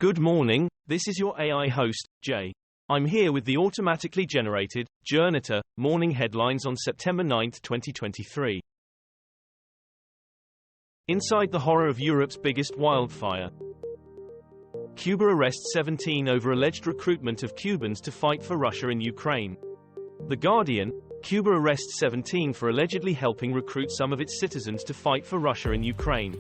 Good morning, this is your AI host, Jay. I'm here with the automatically generated, Journato, morning headlines on September 9, 2023. Inside the horror of Europe's biggest wildfire. Cuba arrests 17 over alleged recruitment of Cubans to fight for Russia in Ukraine. The Guardian, Cuba arrests 17 for allegedly helping recruit some of its citizens to fight for Russia in Ukraine.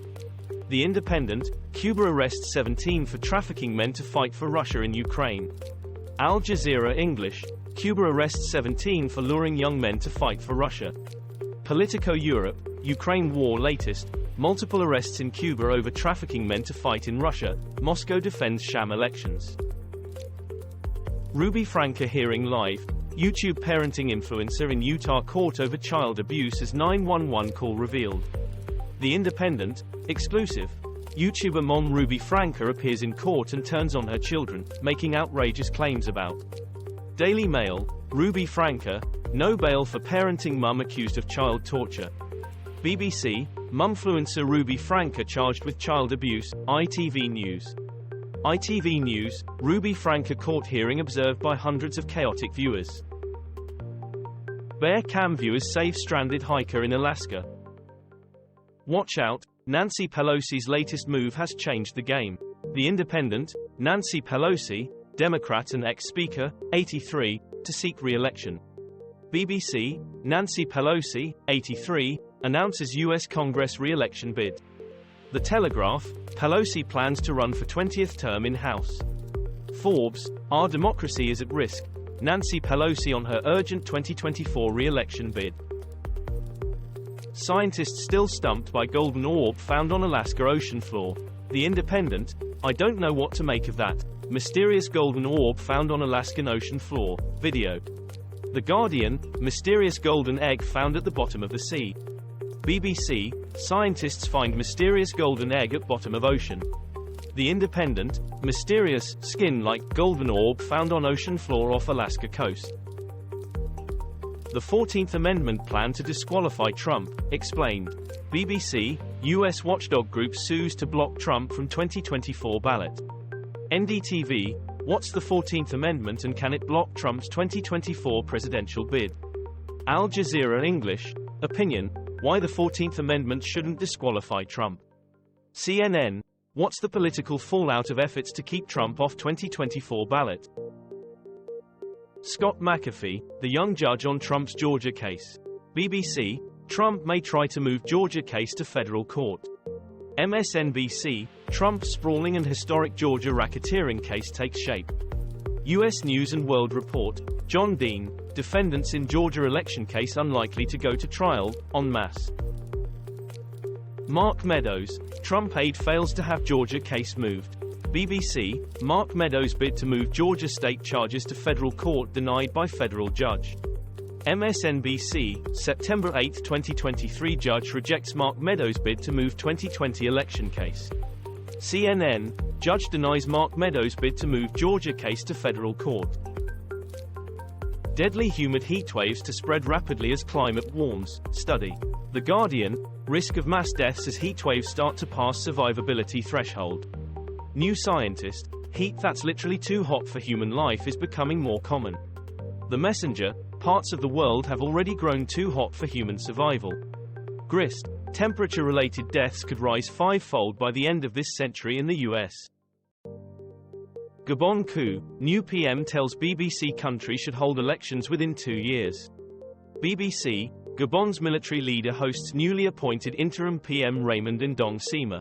The Independent, Cuba arrests 17 for trafficking men to fight for Russia in Ukraine. Al Jazeera English, Cuba arrests 17 for luring young men to fight for Russia. Politico Europe, Ukraine war latest, multiple arrests in Cuba over trafficking men to fight in Russia, Moscow defends sham elections. Ruby Franca hearing live, YouTube parenting influencer in Utah court over child abuse as 911 call revealed. The Independent, exclusive. YouTuber mom Ruby Franca appears in court and turns on her children, making outrageous claims about. Daily Mail, Ruby Franca, no bail for parenting mum accused of child torture. BBC, mumfluencer Ruby Franca charged with child abuse, ITV News. ITV News, Ruby Franca court hearing observed by hundreds of chaotic viewers. Bear cam viewers save stranded hiker in Alaska. Watch out, Nancy Pelosi's latest move has changed the game. The Independent, Nancy Pelosi, Democrat and ex-speaker, 83, to seek re-election. BBC, Nancy Pelosi, 83, announces U.S. Congress re-election bid. The Telegraph, Pelosi plans to run for 20th term in House. Forbes, our democracy is at risk. Nancy Pelosi on her urgent 2024 re-election bid. Scientists still stumped by golden orb found on Alaska ocean floor. The Independent, I don't know what to make of that. Mysterious golden orb found on Alaskan ocean floor. Video. The Guardian, mysterious golden egg found at the bottom of the sea. BBC, scientists find mysterious golden egg at bottom of ocean. The Independent, mysterious, skin-like golden orb found on ocean floor off Alaska coast. The 14th Amendment plan to disqualify Trump, explained. BBC, U.S. watchdog group sues to block Trump from 2024 ballot. NDTV, what's the 14th Amendment and can it block Trump's 2024 presidential bid? Al Jazeera English, opinion, why the 14th Amendment shouldn't disqualify Trump. CNN, what's the political fallout of efforts to keep Trump off 2024 ballot? Scott McAfee, the young judge on Trump's Georgia case. BBC, Trump may try to move Georgia case to federal court. MSNBC, Trump's sprawling and historic Georgia racketeering case takes shape. U.S. News and World Report, John Dean, defendants in Georgia election case unlikely to go to trial, en masse. Mark Meadows, Trump aide fails to have Georgia case moved. BBC, Mark Meadows bid to move Georgia state charges to federal court denied by federal judge. MSNBC, September 8, 2023 judge rejects Mark Meadows bid to move 2020 election case. CNN, judge denies Mark Meadows bid to move Georgia case to federal court. Deadly humid heatwaves to spread rapidly as climate warms, study. The Guardian, risk of mass deaths as heatwaves start to pass survivability threshold. New Scientist, heat that's literally too hot for human life is becoming more common. The Messenger, parts of the world have already grown too hot for human survival. Grist, temperature-related deaths could rise five-fold by the end of this century in the US. Gabon coup, new PM tells BBC country should hold elections within 2 years. BBC, Gabon's military leader hosts newly appointed interim PM Raymond Ndong Sima.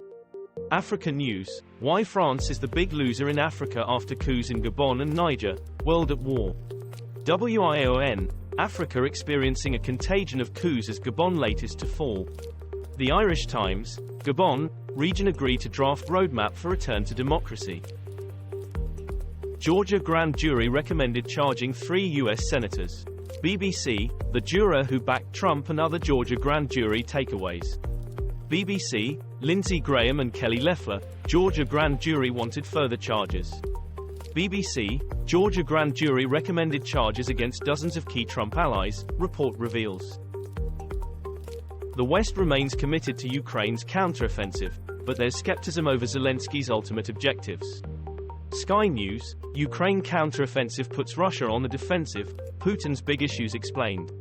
Africa News, why France is the big loser in Africa after coups in Gabon and Niger, world at war. WION, Africa experiencing a contagion of coups as Gabon latest to fall. The Irish Times, Gabon, region agree to draft roadmap for return to democracy. Georgia grand jury recommended charging 3 U.S. senators. BBC, the juror who backed Trump and other Georgia grand jury takeaways. BBC, Lindsey Graham and Kelly Loeffler, Georgia grand jury wanted further charges. BBC, Georgia grand jury recommended charges against dozens of key Trump allies, report reveals. The West remains committed to Ukraine's counteroffensive, but there's sceptism over Zelenskyy's ultimate objectives. Sky News, Ukraine counteroffensive puts Russia on the defensive, Putin's big issues explained.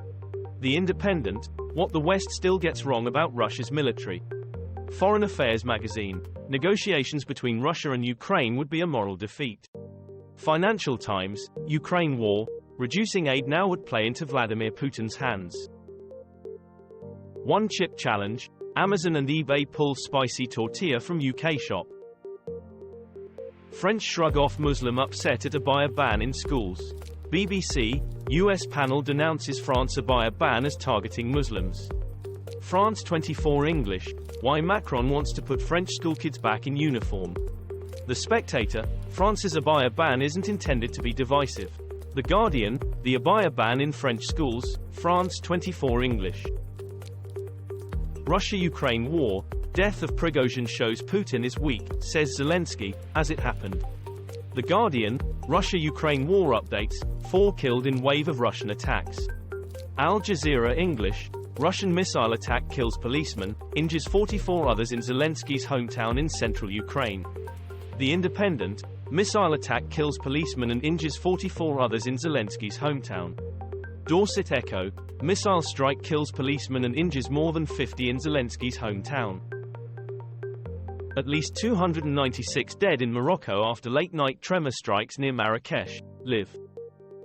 The Independent, what the West still gets wrong about Russia's military. Foreign Affairs magazine, negotiations between Russia and Ukraine would be a moral defeat. Financial Times, Ukraine war, reducing aid now would play into Vladimir Putin's hands. One chip challenge, Amazon and eBay pull spicy tortilla from UK shop. French shrug off Muslim upset at abaya ban in schools. BBC, US panel denounces France abaya ban as targeting Muslims. France 24 English, why Macron wants to put French schoolkids back in uniform. The Spectator, France's abaya ban isn't intended to be divisive. The Guardian, the abaya ban in French schools, France 24 English. Russia-Ukraine war, death of Prigozhin shows Putin is weak, says Zelenskyy, as it happened. The Guardian, Russia-Ukraine war updates, 4 killed in wave of Russian attacks. Al Jazeera English, Russian missile attack kills policeman, injures 44 others in Zelenskyy's hometown in central Ukraine. The Independent, missile attack kills policeman and injures 44 others in Zelenskyy's hometown. Dorset Echo, missile strike kills policeman and injures more than 50 in Zelenskyy's hometown. At least 296 dead in Morocco after late-night tremor strikes near Marrakech, Live.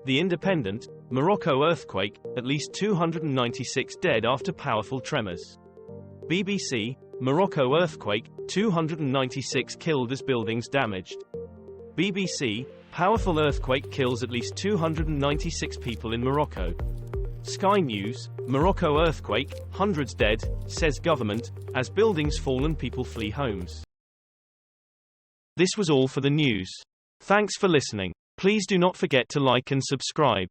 The Independent, Morocco earthquake, at least 296 dead after powerful tremors. BBC, Morocco earthquake, 296 killed as buildings damaged. BBC, powerful earthquake kills at least 296 people in Morocco. Sky News, Morocco earthquake, hundreds dead, says government, as buildings fall and people flee homes. This was all for the news. Thanks for listening. Please do not forget to like and subscribe.